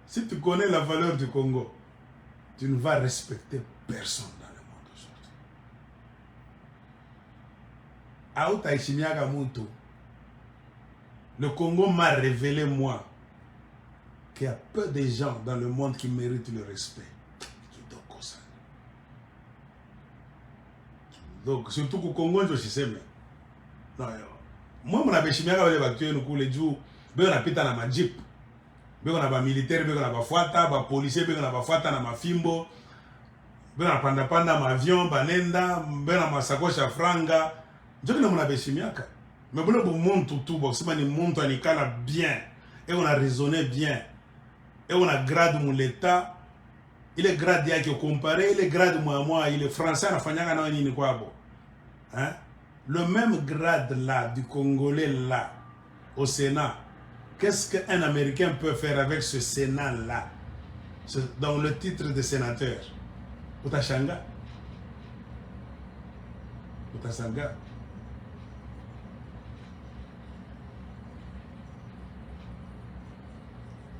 Si tu connais la valeur du Congo, tu ne vas respecter personne dans le monde aujourd'hui. Le Congo m'a révélé, moi, qu'il y a peu de gens dans le monde qui méritent le respect. Donc, surtout qu'au Congo, je sais, mais. Non, moi, je suis venu à les jours, je suis venu à ma jeep. Je suis venu militaire, je suis venu à policier, je suis venu à fimbo. Je suis venu à avion, banenda, je suis venu à sacoche à franga. Je suis venu à Beshimiaka. Mais je suis venu à tout, je suis venu à bien. Et on a raisonné bien. Et on a grade mon l'état. Il est grade qui est comparé, il est grade moi, il est français, hein? Le même grade là, du Congolais là, au Sénat, qu'est-ce qu'un Américain peut faire avec ce Sénat là, dans le titre de sénateur? Utashanga.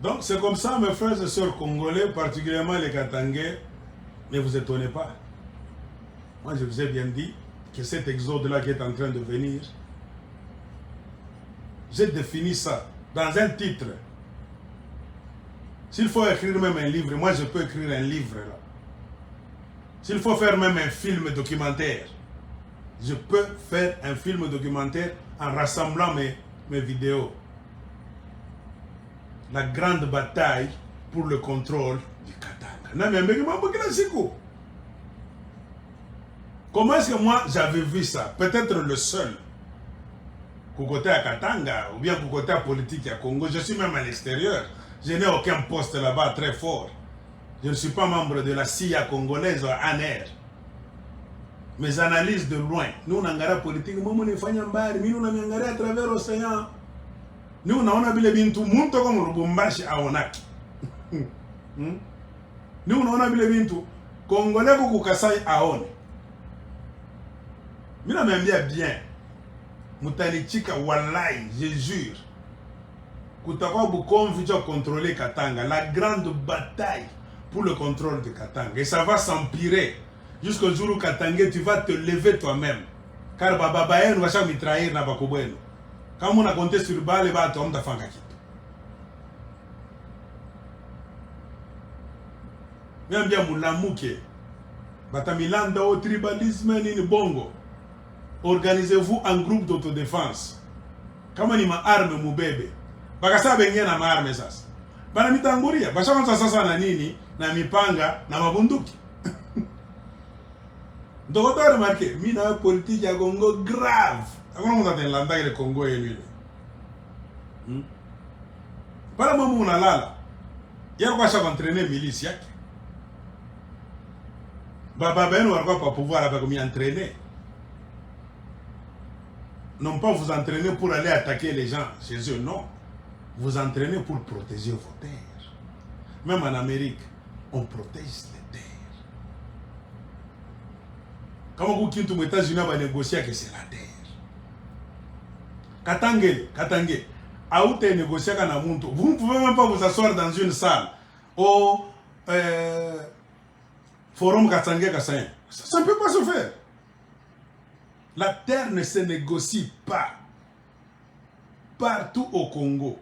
Donc c'est comme ça, mes frères et sœurs congolais, particulièrement les Katangais, ne vous étonnez pas. Moi je vous ai bien dit que cet exode-là qui est en train de venir, j'ai défini ça dans un titre. S'il faut écrire même un livre, moi je peux écrire un livre là. S'il faut faire même un film documentaire, je peux faire un film documentaire en rassemblant mes vidéos. La grande bataille pour le contrôle du Katanga. Comment est-ce que moi j'avais vu ça? Peut-être le seul. Côté à Katanga, ou bien côté à politique à Congo. Je suis même à l'extérieur. Je n'ai aucun poste là-bas très fort. Je ne suis pas membre de la CIA congolaise ou ANR. Mes analyses de loin. Nous, on a une politique. Nous, on a à travers l'océan. Nous, on a bintu muntu comme Lubumbashi à Onaki. Nous, on a bintu Congolais pour Kasai à On. Mais on a bien. Moutali Chika Wallahi, je jure. Koutakwa Bukomvi va contrôler Katanga. La grande bataille pour le contrôle de Katanga. Et ça va s'empirer. Jusqu'au jour où Katanga, tu vas te lever toi-même. Car Baba Bayen va se mitrailler na Bakobeno. Quand on a compté sur Bale, il va tomber dans le même bien Moulamouke. Batamilanda au tribalisme ni bongo. Organisez-vous en groupe d'autodéfense. Kama ni maarme mubebe. Bakasa benye na maarme sasa. Bana mitanguria. Bashaanza sasa na nini? Na mipanga na mabunduki. Ndokoto remarqué, mina politique ya Congo grave. Akona mutata nlanda ile Congo yenu. Para mamu unalala. Yeye kwa shaka entraîner milice yake. Baba benu walikuwa pas pouvoir avec lui entraîner. Non pas vous entraîner pour aller attaquer les gens chez eux, non. Vous entraînez pour protéger vos terres. Même en Amérique, on protège les terres. Quand vous quittez aux États-Unis, on va négocier que c'est la terre. Katangé, à où tu négocier avec un monde, vous ne pouvez même pas vous asseoir dans une salle au forum Katangé Kassaïen. Ça ne peut pas se faire. La terre ne se négocie pas. Partout au Congo.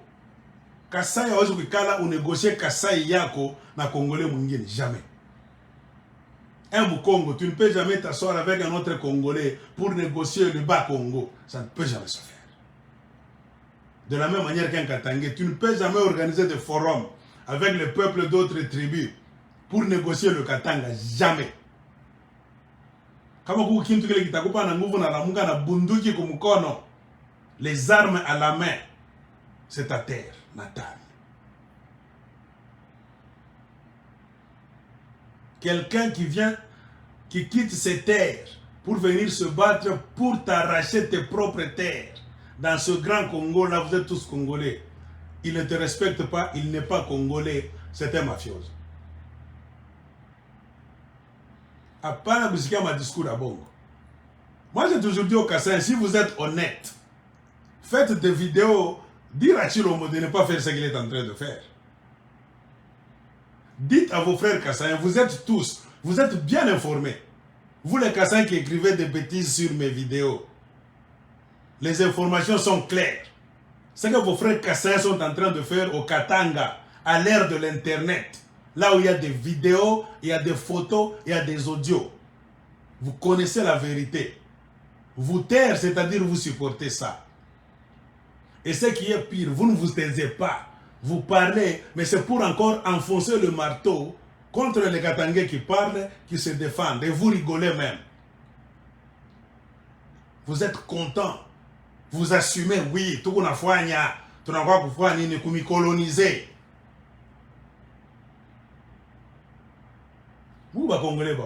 Kasai a osé kala ou négocier Kasai yako na Congolais mwingine. Jamais. Un Congo, tu ne peux jamais t'asseoir avec un autre Congolais pour négocier le bas Congo. Ça ne peut jamais se faire. De la même manière qu'un Katangé, tu ne peux jamais organiser de forums avec le peuple d'autres tribus pour négocier le Katanga. Jamais. Les armes à la main, c'est ta terre natale. Quelqu'un qui quitte ses terres pour venir se battre pour t'arracher tes propres terres. Dans ce grand Congo, là, vous êtes tous Congolais. Il ne te respecte pas, il n'est pas Congolais, c'est un mafiose. À part ma discours à Bongo. Moi, j'ai toujours dit au Kassaï, si vous êtes honnête, faites des vidéos, dire à Chilombo de ne pas faire ce qu'il est en train de faire. Dites à vos frères Kassaïens, vous êtes tous, vous êtes bien informés. Vous les Kassaïens qui écrivez des bêtises sur mes vidéos, les informations sont claires. Ce que vos frères Kassaïens sont en train de faire au Katanga, à l'ère de l'Internet, là où il y a des vidéos, il y a des photos, il y a des audios. Vous connaissez la vérité. Vous taire, c'est-à-dire vous supportez ça. Et ce qui est pire, vous ne vous taisez pas. Vous parlez, mais c'est pour encore enfoncer le marteau contre les Katangais qui parlent, qui se défendent. Et vous rigolez même. Vous êtes content. Vous assumez, oui, tout le monde a coloniser. Vous, les Congolais,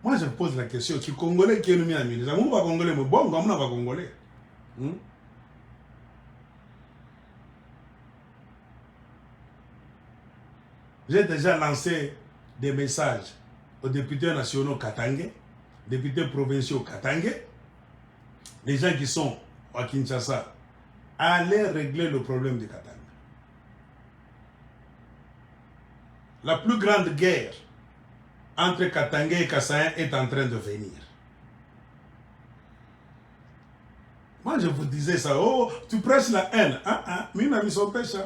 moi, je pose la question, qui Congolais qui est mis à milieu? Vous, les Congolais, mais bon, comme on va Congolais. J'ai déjà lancé des messages aux députés nationaux katangais, députés provinciaux katangais, les gens qui sont à Kinshasa, allez régler le problème du Katanga. La plus grande guerre entre Katangais et Kassaïens est en train de venir. Moi, je vous disais ça. Oh, tu prêches la haine. Mais il a mis son péché.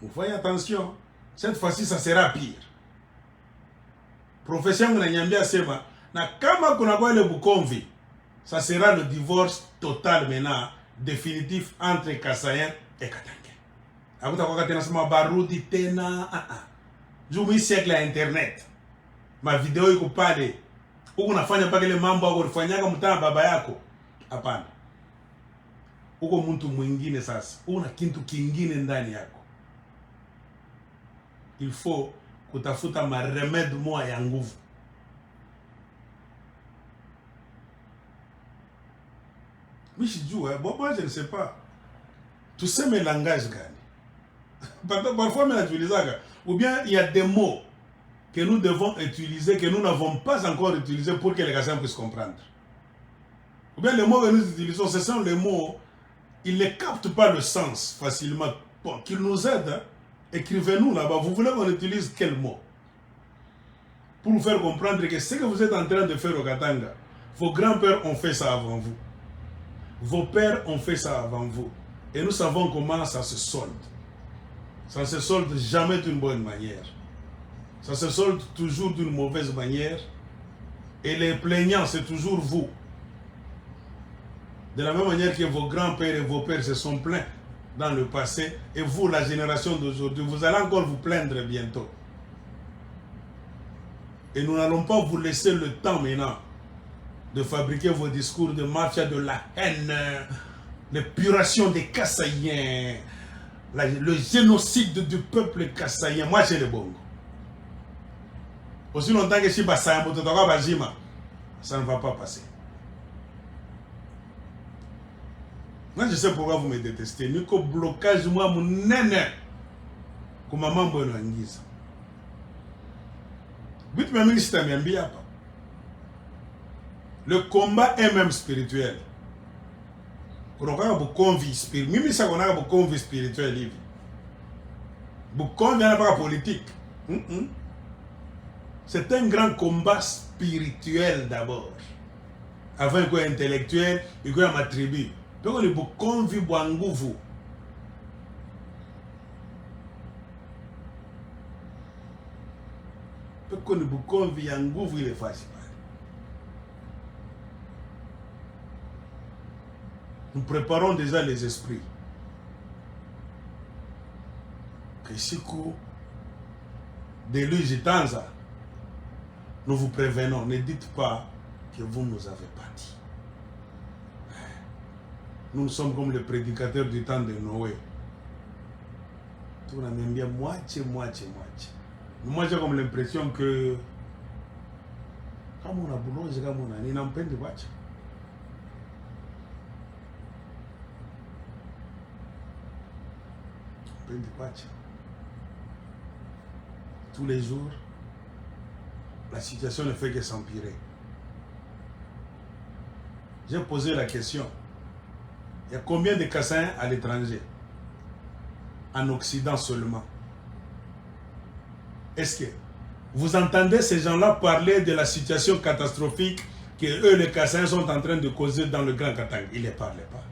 Vous voyez, attention. Cette fois-ci, ça sera pire. Professeur Mnanyambia Sema, na kama kuna kwa le Bukomvi, ça sera le divorce total maintenant, définitif entre Kassaïens et Katangais. Akuta kwa tena sema barudi tena. Jumi siècle à internet. Ma vidéo iko pale. Huko unafanya mpaka ile mambo yako ulifanyaka mtana baba yako. Hapana. Huko mtu mwingine sasa. Una kitu kingine ndani yako. Il faut kutafuta ma remède moya ya nguvu. Mais je dis, bon, moi je ne sais pas. Tu sais mes langages, gars. Parfois, ou bien il y a des mots que nous devons utiliser, que nous n'avons pas encore utilisés pour que les Kassaïens puissent comprendre. Ou bien les mots que nous utilisons, ce sont les mots, ils ne captent pas le sens facilement. Bon, qu'ils nous aident, hein. Écrivez-nous là-bas, vous voulez qu'on utilise quel mot? Pour vous faire comprendre que ce que vous êtes en train de faire au Katanga, vos grands-pères ont fait ça avant vous. Vos pères ont fait ça avant vous. Et nous savons comment ça se solde. Ça ne se solde jamais d'une bonne manière. Ça se solde toujours d'une mauvaise manière. Et les plaignants, c'est toujours vous. De la même manière que vos grands-pères et vos pères se sont plaints dans le passé. Et vous, la génération d'aujourd'hui, vous allez encore vous plaindre bientôt. Et nous n'allons pas vous laisser le temps maintenant de fabriquer vos discours de mafia, de la haine, l'épuration des Kassaïens, le génocide du peuple kassaïen. Moi, j'ai le bon. Aussi longtemps que je suis ça ne va pas passer. Moi, je sais pourquoi vous me détestez. Nico blocage, moi, mon nene. Comme maman, bonne anguise. But même si tu m'aimes bien, le combat est même spirituel. On a beaucoup de convives spirituels. Même si on a beaucoup de convives spirituels. Beaucoup de convives pas politique. C'est un grand combat spirituel d'abord. Avant qu'on soit intellectuel, il faut ma tribu. Donc on est beaucoup de convives Bouangouvu. Parce qu'on est beaucoup de convives Bouangouvu, il est facile. Nous préparons déjà les esprits. Que si de lui Jitanza, nous vous prévenons, ne dites pas que vous ne nous avez pas dit. Nous sommes comme les prédicateurs du temps de Noé. Tout le monde bien moitié. Moi j'ai comme l'impression que comme on a boulot, j'ai comme on a n'en peine de watch. Tous les jours, la situation ne fait que s'empirer. J'ai posé la question. Il y a combien de Kassaïens à l'étranger? En Occident seulement. Est-ce que vous entendez ces gens-là parler de la situation catastrophique que eux, les Kassaïens, sont en train de causer dans le Grand Katanga? Ils ne parlaient pas.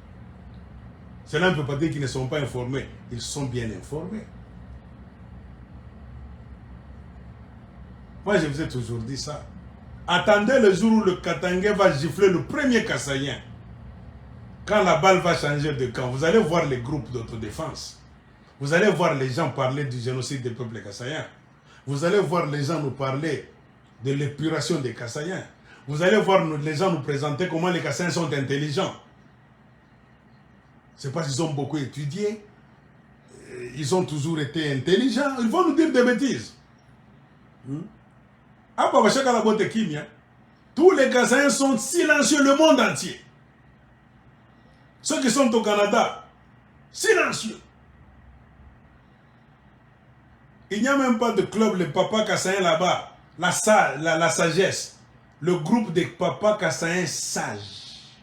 Cela ne peut pas dire qu'ils ne sont pas informés. Ils sont bien informés. Moi, je vous ai toujours dit ça. Attendez le jour où le Katanga va gifler le premier Kassaïen. Quand la balle va changer de camp, vous allez voir les groupes d'autodéfense. Vous allez voir les gens parler du génocide des peuples kassaïens. Vous allez voir les gens nous parler de l'épuration des Kassaïens. Vous allez voir les gens nous présenter comment les Kassaïens sont intelligents. C'est parce qu'ils ont beaucoup étudié. Ils ont toujours été intelligents. Ils vont nous dire des bêtises. Tous les Kassaïens sont silencieux, le monde entier. Ceux qui sont au Canada, silencieux. Il n'y a même pas de club, les papas kassaïens là-bas. La sagesse. Le groupe des papas kassaïens sages.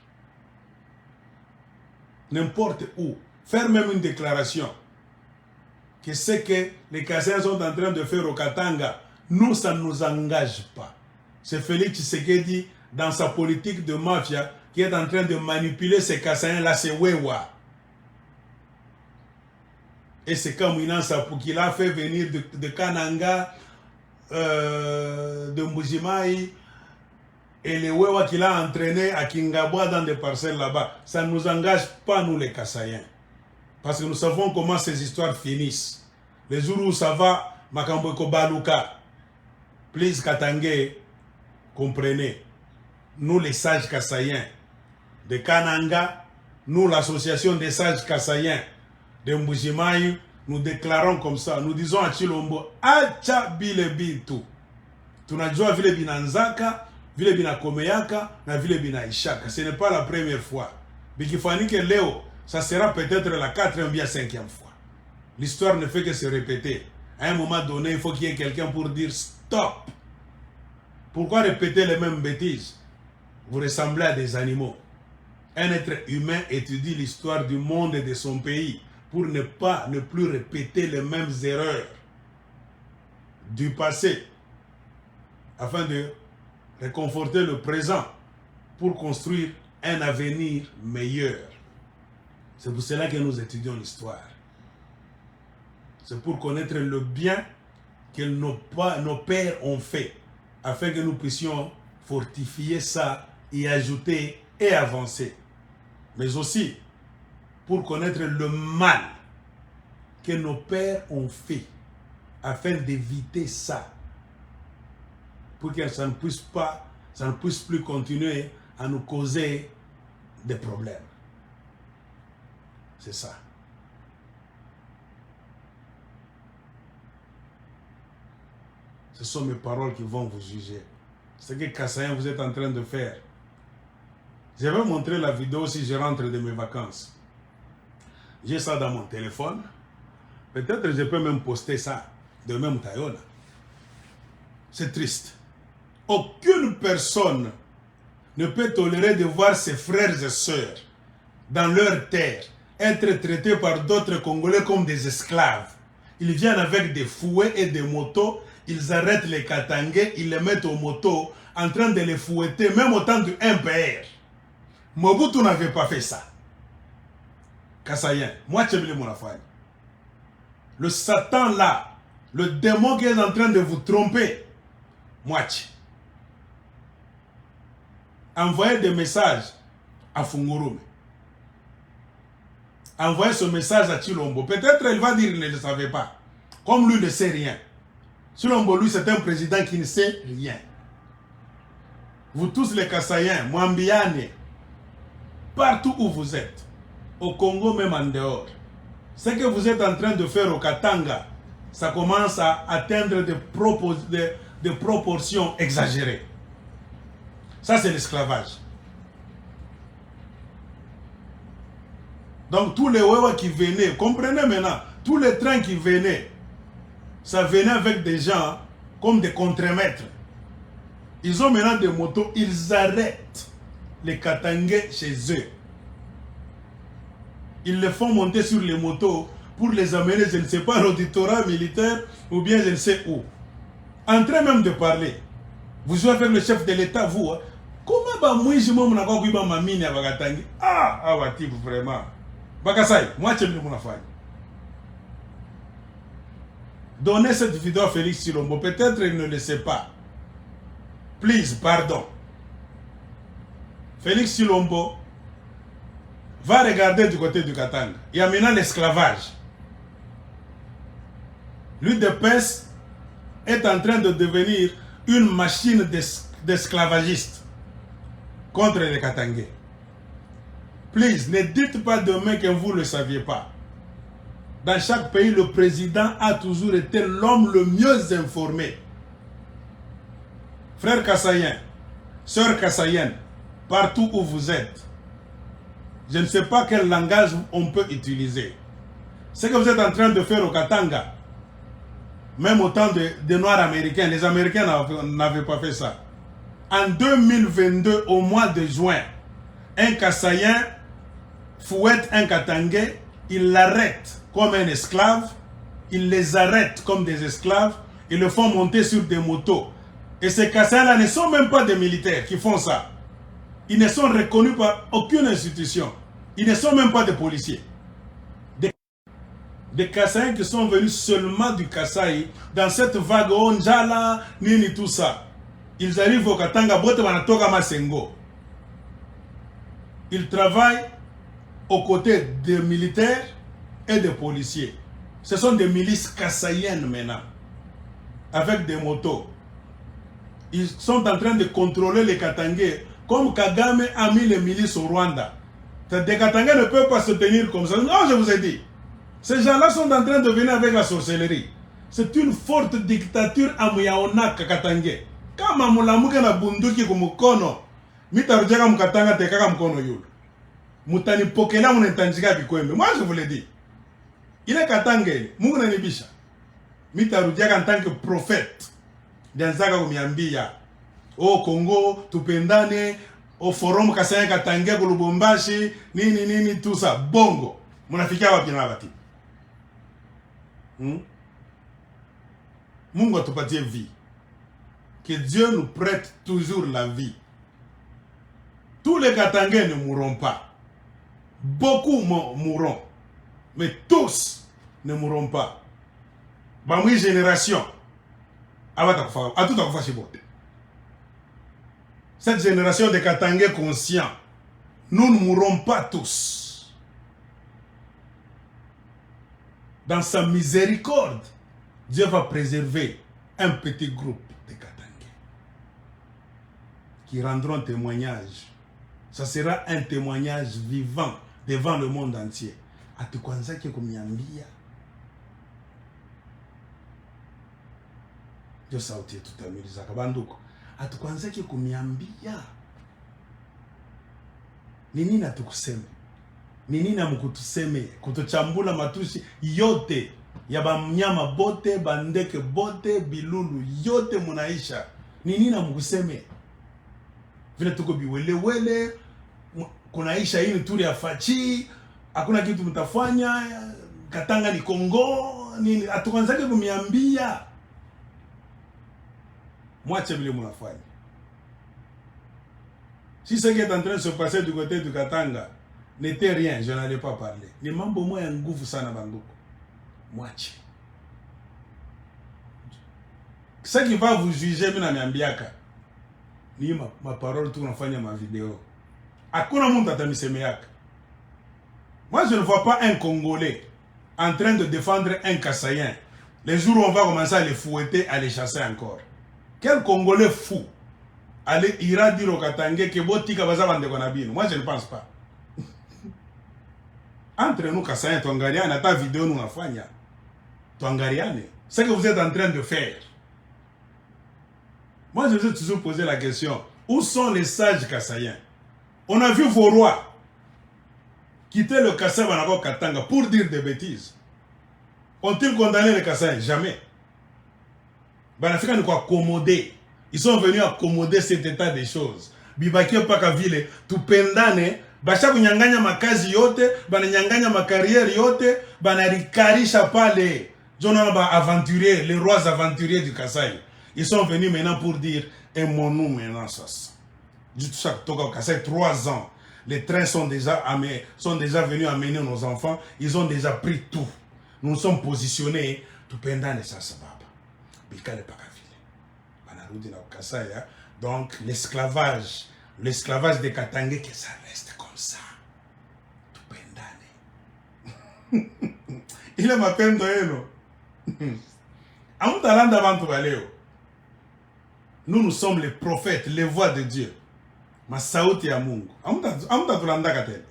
N'importe où. Faire même une déclaration. Que ce que les Kassaïens sont en train de faire au Katanga, nous, ça ne nous engage pas. C'est Félix Tshisekedi, dans sa politique de mafia, qui est en train de manipuler ces Kassaïens-là, c'est Wewa. Et c'est Kamouinan Sapou qui l'a fait venir de Kananga, de Mbujimaï, et les Wewa qui l'a entraîné à Kingabwa dans des parcelles là-bas. Ça ne nous engage pas, nous les Kassaïens. Parce que nous savons comment ces histoires finissent. Les jours où ça va, Makamboko Baluka, please Katangé, comprenez, nous les sages Kassaïens de Kananga, nous l'association des sages Kassaïens de Mbujimaï, nous déclarons comme ça, nous disons à Chilombo, acha bile bitu. Tunajua vile binanzaka, vile binakomeyaka, na vile binaishaka. Ce n'est pas la première fois. Bikifanike leo, ça sera peut-être la 4e ou bien 5e fois. L'histoire ne fait que se répéter. À un moment donné, il faut qu'il y ait quelqu'un pour dire stop. Pourquoi répéter les mêmes bêtises? Vous ressemblez à des animaux. Un être humain étudie l'histoire du monde et de son pays pour ne plus répéter les mêmes erreurs du passé, afin de réconforter le présent pour construire un avenir meilleur. C'est pour cela que nous étudions l'histoire. C'est pour connaître le bien que nos pères ont fait, afin que nous puissions fortifier ça, y ajouter et avancer. Mais aussi pour connaître le mal que nos pères ont fait, afin d'éviter ça, pour que ça ne puisse plus continuer à nous causer des problèmes. C'est ça. Ce sont mes paroles qui vont vous juger. Ce que Kassaïen vous êtes en train de faire. Je vais montrer la vidéo si je rentre de mes vacances. J'ai ça dans mon téléphone. Peut-être je peux même poster ça de même Tayona. C'est triste. Aucune personne ne peut tolérer de voir ses frères et sœurs dans leur terre être traités par d'autres Congolais comme des esclaves. Ils viennent avec des fouets et des motos, ils arrêtent les Katangais, ils les mettent aux motos en train de les fouetter, même au temps du MPR. Mobutu n'avait pas fait ça. Kassaïen, moi je veux mon affaire. Le Satan là, le démon qui est en train de vous tromper, moi envoyez des messages à Fungurume. Envoyez ce message à Chilombo. Peut-être il va dire qu'il ne le savait pas. Comme lui ne sait rien. Chilombo, lui, c'est un président qui ne sait rien. Vous tous les Kassaïens, Mwambiane, partout où vous êtes, au Congo même en dehors, ce que vous êtes en train de faire au Katanga, ça commence à atteindre des proportions exagérées. Ça, c'est l'esclavage. Donc, tous les Wewa qui venaient, comprenez maintenant, tous les trains qui venaient, ça venait avec des gens comme des contremaîtres. Ils ont maintenant des motos, ils arrêtent les Katangais chez eux. Ils les font monter sur les motos pour les amener, je ne sais pas, à l'auditorat militaire ou bien je ne sais où. en train même de parler. Vous jouez avec le chef de l'État, vous. Hein? Comment bah moi je m'en encore kuiba mamine à Bagatangi? Ah ouais type vraiment. Bakasai, moi tu me mon affaire. Donnez cette vidéo à Félix Tshilombo. Peut-être il ne le sait pas. Please, pardon. Félix Tshilombo va regarder du côté du Katanga. Il y a maintenant l'esclavage. L'UDPS est en train de devenir une machine d'esclavagistes contre les Katangais. Please, ne dites pas demain que vous ne le saviez pas. Dans chaque pays, le président a toujours été l'homme le mieux informé. Frère Kassaïen, sœur Kassaïenne, partout où vous êtes, je ne sais pas quel langage on peut utiliser. Ce que vous êtes en train de faire au Katanga, même au temps des Noirs américains, les Américains n'avaient pas fait ça. En 2022, au mois de juin, un Kassaïen fouette un Katangais, il l'arrête comme un esclave, ils les arrêtent comme des esclaves, ils le font monter sur des motos. Et ces Kassaïens-là ne sont même pas des militaires qui font ça. Ils ne sont reconnus par aucune institution. Ils ne sont même pas des policiers. Des Kassaïens qui sont venus seulement du Kasaï, dans cette vague Onjala, Nini, tout ça. Ils arrivent au Katanga, Bote Wanatoka Masengo. Ils travaillent aux côtés des militaires et des policiers. Ce sont des milices kassaïennes maintenant, avec des motos. Ils sont en train de contrôler les Katangais, comme Kagame a mis les milices au Rwanda. Des Katangais ne peuvent pas se tenir comme ça. Non, je vous ai dit. Ces gens-là sont en train de venir avec la sorcellerie. C'est une forte dictature à Muyaonaka Katangais. Kama mulamuke na bunduki kumukono, mitarujaka mukatanga tekaka mkono yule. Mutani pokela munentanjika bikwembe. Moi je vous l'ai dit. Il est Katangé, Mungu nanibisha. Mitarujaka en tant que prophète. Danzaka kumiambia. Au Congo, tupendane, au forum Kassaïen Katangé kulubumbashi, nini tout ça. Bongo. Munafikia wapi na wati. Mungu atupatie vie. Que Dieu nous prête toujours la vie. Tous les Katangais ne mourront pas. Beaucoup mourront. Mais tous ne mourront pas. Bamwi génération. Cette génération de Katangais conscients, nous ne mourrons pas tous. Dans sa miséricorde, Dieu va préserver un petit groupe de Katangais qui rendront témoignage. Ça sera un témoignage vivant devant le monde entier. Atukwanzake kumiambia. Ndio sauti yetu tutamiliza kabanduko. Atukwanzake kumiambia. Ni nini atukuseme? Ni nini amkutuseme? Kutochambula matushi yote ya bamnyama bote, bandeke bote, bilulu yote munaisha. Ni nini amkuseme? Vile tuko biwelewele, kunaisha hii turi ya fachi, hakuna kitu mtafanya, Katanga ni Kongo, nini atukanzake kumiambia. Mwache vile munafanya. Si ce qui est en train de se passer du côté du Katanga n'était rien, je n'allais pas parler. Ni mambo moya nguvu sana banduko. Mwache. Ce qui va vous juger, mina niambiaka. Ni ma parole tu unafanya ma vidéo. Hakuna mtu atamisemeaka. Moi je ne vois pas un Congolais en train de défendre un Kassaïen. Les jours où on va commencer à les fouetter, à les chasser encore. Quel Congolais fou ira dire au Katangais que botika baza bande konabino? Moi je ne pense pas. Entre nous Kassaïen, Tongariane, ta vidéo nous nafanya. Tongariane, ce que vous êtes en train de faire. Moi je vous ai toujours posé la question, où sont les sages Kassaïens? On a vu vos rois quitter le Kassai Banako Katanga pour dire des bêtises. Ont-ils condamné les Kassaïens? Jamais. Banafika ne quoi accommoder. Ils sont venus accommoder cet état des choses. Bibaki paka vile tupendane, basha kunyanganya makazi yote, bananyanganya makariere yote, banarikarisha pale. Jonona ba aventurier, les rois aventuriers du Kassai. Ils sont venus maintenant pour dire, et mon nom maintenant ça. Du chaque toka Kassai 3 ans. Les trains sont déjà venus amener nos enfants. Ils ont déjà pris tout. Nous sommes positionnés. Tout pendant les sababa. Bikale pakavile. Banarudi na Kassai. Donc l'esclavage des Katangé, que ça reste comme ça. Tout pendant. Il m'appelle Noël. Nous sommes les prophètes, les voix de Dieu. Ma sauti ya Mungu. Amuta tulanda katele.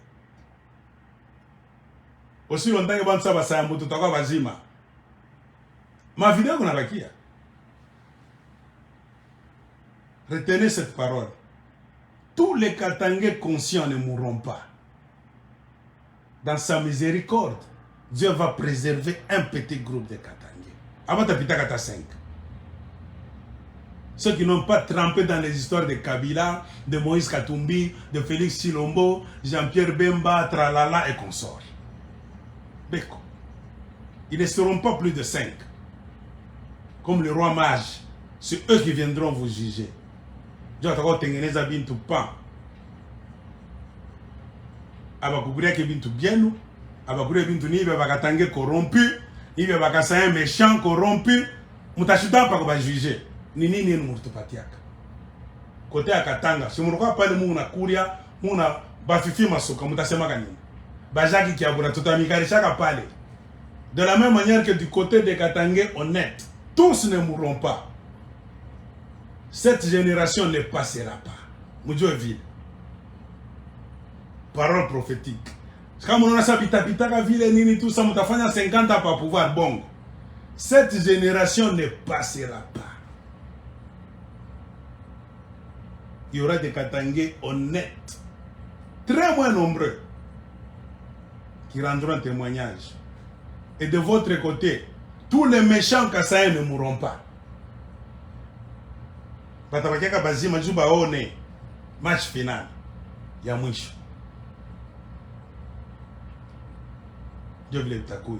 Aussi longtemps que bantu saba sayambu tutakwa bazima. Ma vidéo qu'on a bakia. Retenez cette parole. Tous les Katangais conscients ne mourront pas. Dans sa miséricorde, Dieu va préserver un petit groupe de Katangais. Abata Pitakata 5. Ceux qui n'ont pas trempé dans les histoires de Kabila, de Moïse Katumbi, de Félix Chilombo, Jean-Pierre Bemba, Tralala et consorts. Beko. Ils ne seront pas plus de 5. Comme le roi mage. C'est eux qui viendront vous juger. Dieu va tengeneza bintu pan. Abakuburia ke bintu bienu. Abakuburia bintu ni bakatange corrompu. Ibe bakasaya méchant corrompu. Mutashuta pa ko ba juger. Nini ni mutupatiaka. Côté ya Katanga, si muruka pale muna kuria, muna bafifi masoka mutasema kanini. Bajaki kiabura tutamikarishaka pale. De la même manière que du côté des Katangais honnêtes, tous ne mourront pas. Cette génération ne passera pas. Mujue ville. Parole prophétique. Quand on a sa pitapitaka ville nini tout ça, mutafanya 50 ans pour pouvoir bon. Cette génération ne passera pas. Il y aura des Katangais honnêtes, très moins nombreux, qui rendront témoignage. Et de votre côté, tous les méchants Kassaïens ne mourront pas. Batabakeka bazima juba one match final ya mwisho. Dieu vous le takoui.